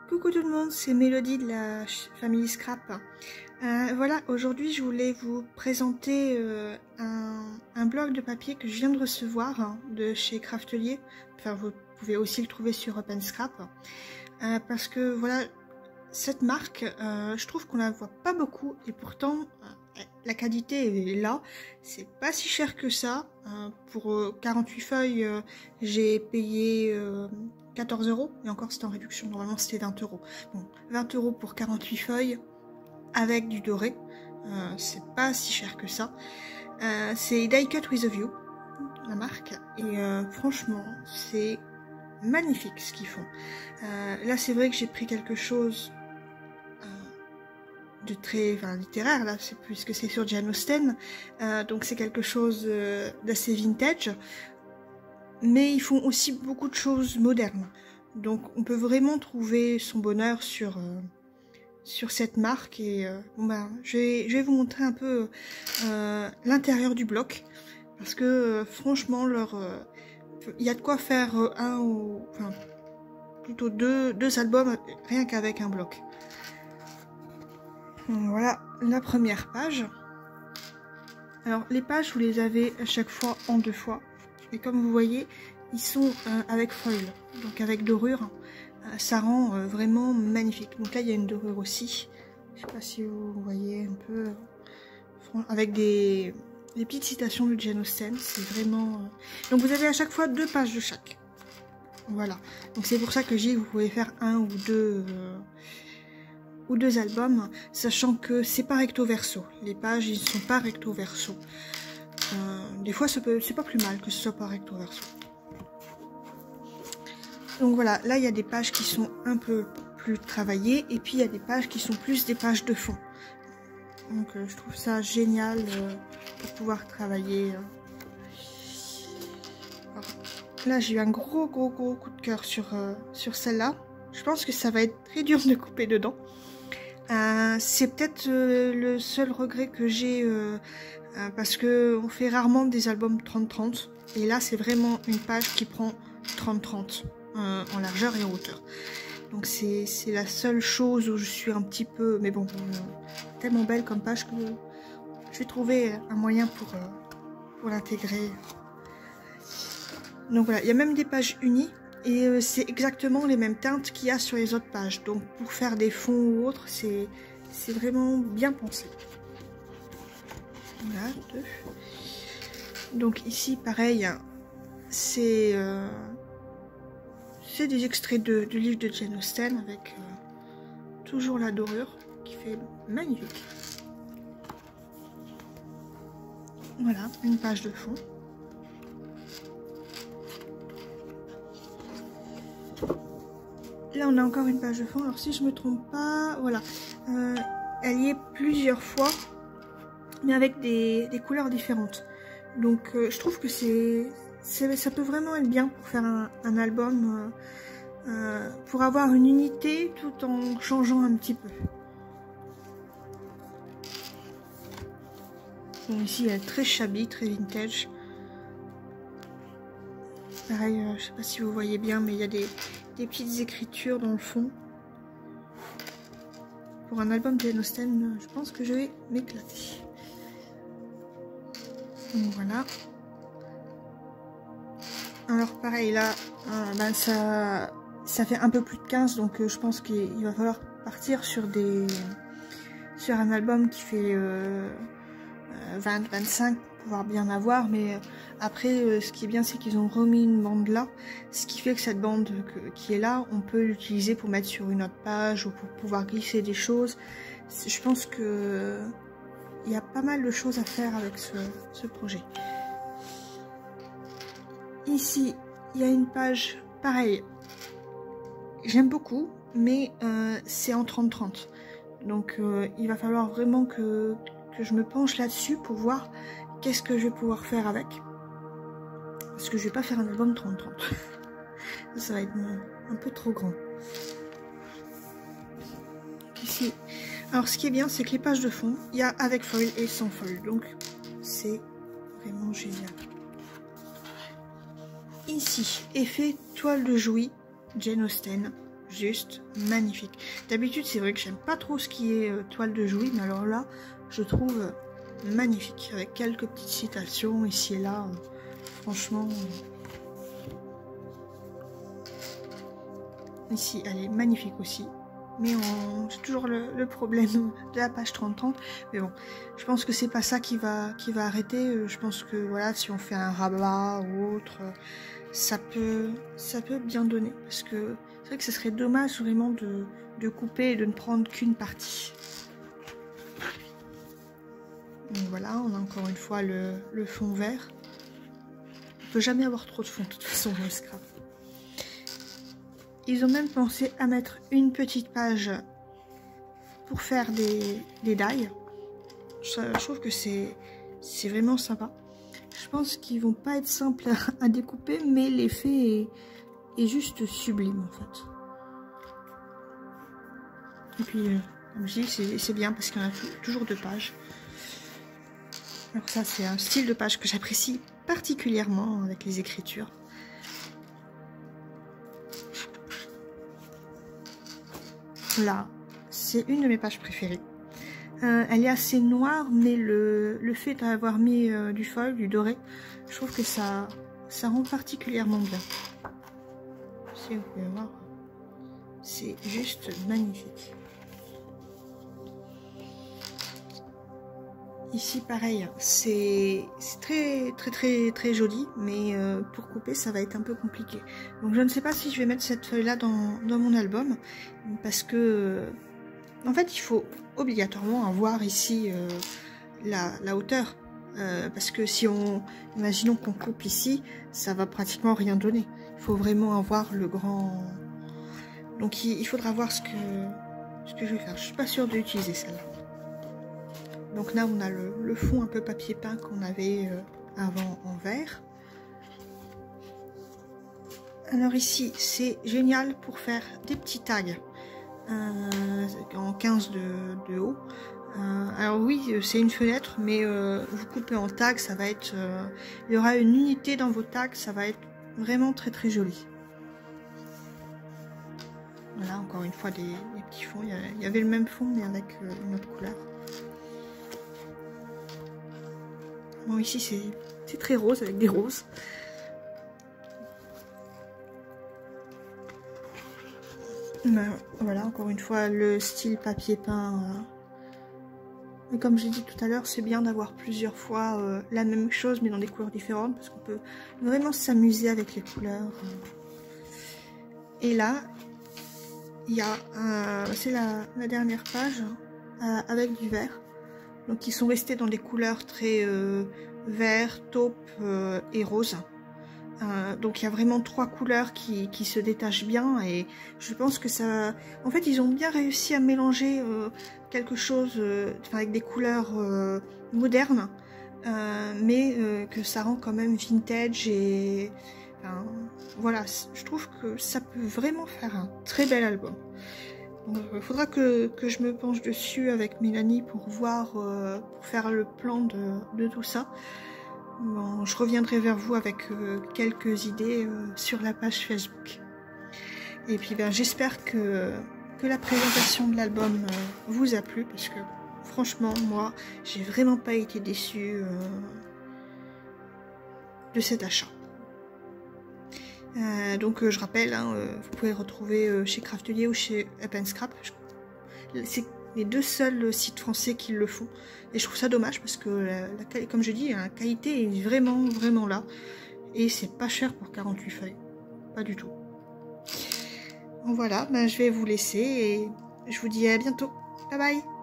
Coucou tout le monde, c'est Mélodie de la famille Scrap. Voilà, aujourd'hui je voulais vous présenter un bloc de papier que je viens de recevoir de chez Craftelier. Enfin, vous pouvez aussi le trouver sur OpenScrap. Parce que voilà, cette marque, je trouve qu'on la voit pas beaucoup et pourtant la qualité est là. C'est pas si cher que ça. Pour 48 feuilles, j'ai payé 14 € et encore c'était en réduction, normalement c'était 20 €. Bon, 20 € pour 48 feuilles avec du doré, c'est pas si cher que ça. C'est Die Cut With A View, la marque, et franchement c'est magnifique ce qu'ils font. Là c'est vrai que j'ai pris quelque chose de très littéraire, là c'est plus que c'est sur Jane Austen, donc c'est quelque chose d'assez vintage. Mais ils font aussi beaucoup de choses modernes. Donc on peut vraiment trouver son bonheur sur cette marque. Et je vais vous montrer un peu l'intérieur du bloc. Parce que franchement, il y a de quoi faire plutôt deux albums rien qu'avec un bloc. Voilà la première page. Alors les pages, vous les avez à chaque fois en 2 fois. Et comme vous voyez, ils sont avec foil, donc avec dorure. Ça rend vraiment magnifique. Donc là, il y a une dorure aussi. Je sais pas si vous voyez un peu. Avec des petites citations de Jane Austen. C'est vraiment... Donc vous avez à chaque fois 2 pages de chaque. Voilà. Donc c'est pour ça que j'ai dit que vous pouvez faire 1 ou 2 albums, sachant que c'est pas recto verso. Les pages, ils ne sont pas recto verso. Des fois, c'est pas plus mal que ce soit pas recto verso. Donc voilà, là il y a des pages qui sont un peu plus travaillées et puis il y a des pages qui sont plus des pages de fond. Donc je trouve ça génial pour pouvoir travailler. Là j'ai eu un gros coup de cœur sur celle-là. Je pense que ça va être très dur de couper dedans. C'est peut-être le seul regret que j'ai parce que on fait rarement des albums 30-30 et là c'est vraiment une page qui prend 30-30 en largeur et en hauteur. Donc c'est la seule chose où je suis un petit peu, mais bon, tellement belle comme page que je vais trouver un moyen pour l'intégrer. Donc voilà, il y a même des pages unies. Et c'est exactement les mêmes teintes qu'il y a sur les autres pages. Donc pour faire des fonds ou autres, c'est vraiment bien pensé. Voilà, 2. Donc ici, pareil, c'est des extraits de livres de Jane Austen avec toujours la dorure qui fait magnifique. Voilà, une page de fond. Là on a encore une page de fond, alors si je me trompe pas, voilà, elle y est plusieurs fois, mais avec des couleurs différentes. Donc je trouve que ça peut vraiment être bien pour faire un album, pour avoir une unité tout en changeant un petit peu. Donc ici elle est très shabby, très vintage. Pareil, je sais pas si vous voyez bien, mais il y a des petites écritures dans le fond. Pour un album de Jane Austen, je pense que je vais m'éclater. Donc voilà. Alors pareil, là, ça fait un peu plus de 15, donc je pense qu'il va falloir partir sur un album qui fait 20-25 pour pouvoir bien avoir, mais après ce qui est bien c'est qu'ils ont remis une bande là, ce qui fait que cette bande qui est là, on peut l'utiliser pour mettre sur une autre page ou pour pouvoir glisser des choses. Je pense que il y a pas mal de choses à faire avec ce projet. Ici il y a une page pareil, j'aime beaucoup, mais c'est en 30-30, donc il va falloir vraiment que je me penche là-dessus pour voir qu'est-ce que je vais pouvoir faire avec. Parce que je vais pas faire un album 30-30. Ça va être un peu trop grand. Ici. Alors ce qui est bien, c'est que les pages de fond, il y a avec foil et sans foil. Donc c'est vraiment génial. Ici, effet toile de Jouy, Jane Austen. juste magnifique. D'habitude, c'est vrai que j'aime pas trop ce qui est toile de Jouy, mais alors là, je trouve magnifique, avec quelques petites citations ici et là. Franchement, ici, elle est magnifique aussi. Mais j'ai toujours le problème de la page 30-30. Mais bon, je pense que c'est pas ça qui va arrêter. Je pense que voilà, si on fait un rabat ou autre, ça peut bien donner. Parce que c'est vrai que ce serait dommage vraiment de couper et de ne prendre qu'une partie. Donc voilà, on a encore une fois le fond vert. On peut jamais avoir trop de fond de toute façon dans le scrap. Ils ont même pensé à mettre une petite page pour faire des dailles. Je trouve que c'est vraiment sympa. Je pense qu'ils vont pas être simples à découper, mais l'effet est juste sublime en fait. Et puis, comme je dis, c'est bien parce qu'il y en a toujours 2 pages. Alors ça, c'est un style de page que j'apprécie particulièrement avec les écritures. Là, c'est une de mes pages préférées. Elle est assez noire, mais le fait d'avoir mis du foil, du doré, je trouve que ça rend particulièrement bien. Si vous pouvez voir, c'est juste magnifique. Ici, pareil, c'est très joli, mais pour couper, ça va être un peu compliqué. Donc, je ne sais pas si je vais mettre cette feuille-là dans mon album, parce que, en fait, il faut obligatoirement avoir ici la hauteur. Parce que si imaginons qu'on coupe ici, ça va pratiquement rien donner. Il faut vraiment avoir le grand... Donc, il faudra voir ce que je vais faire. Je suis pas sûre d'utiliser celle-là. Donc là, on a le fond un peu papier peint qu'on avait avant en vert. Alors ici, c'est génial pour faire des petits tags en 15 de haut. Alors oui, c'est une fenêtre, mais vous coupez en tag, ça va être... il y aura une unité dans vos tags, ça va être vraiment très joli. Voilà, encore une fois, des petits fonds. Il y avait le même fond, mais avec une autre couleur. Bon, ici, c'est très rose, avec des roses. Ben, voilà, encore une fois, le style papier peint. Mais comme j'ai dit tout à l'heure, c'est bien d'avoir plusieurs fois la même chose, mais dans des couleurs différentes, parce qu'on peut vraiment s'amuser avec les couleurs. Et là, il y a, c'est la dernière page, avec du vert. Donc ils sont restés dans des couleurs très vert, taupe et rose. Donc il y a vraiment 3 couleurs qui se détachent bien et je pense que ça... En fait ils ont bien réussi à mélanger quelque chose avec des couleurs modernes, mais que ça rend quand même vintage et... voilà, je trouve que ça peut vraiment faire un très bel album. Il faudra que je me penche dessus avec Mélanie pour voir, pour faire le plan de tout ça. Bon, je reviendrai vers vous avec quelques idées sur la page Facebook. Et puis ben, j'espère que la présentation de l'album vous a plu, parce que franchement, moi, j'ai vraiment pas été déçue de cet achat. Donc je rappelle, hein, vous pouvez le retrouver chez Craftelier ou chez Up & Scrap. C'est les 2 seuls sites français qui le font. Et je trouve ça dommage parce que, comme je dis, la qualité est vraiment là. Et c'est pas cher pour 48 feuilles. Pas du tout. Donc voilà, ben, je vais vous laisser et je vous dis à bientôt. Bye bye!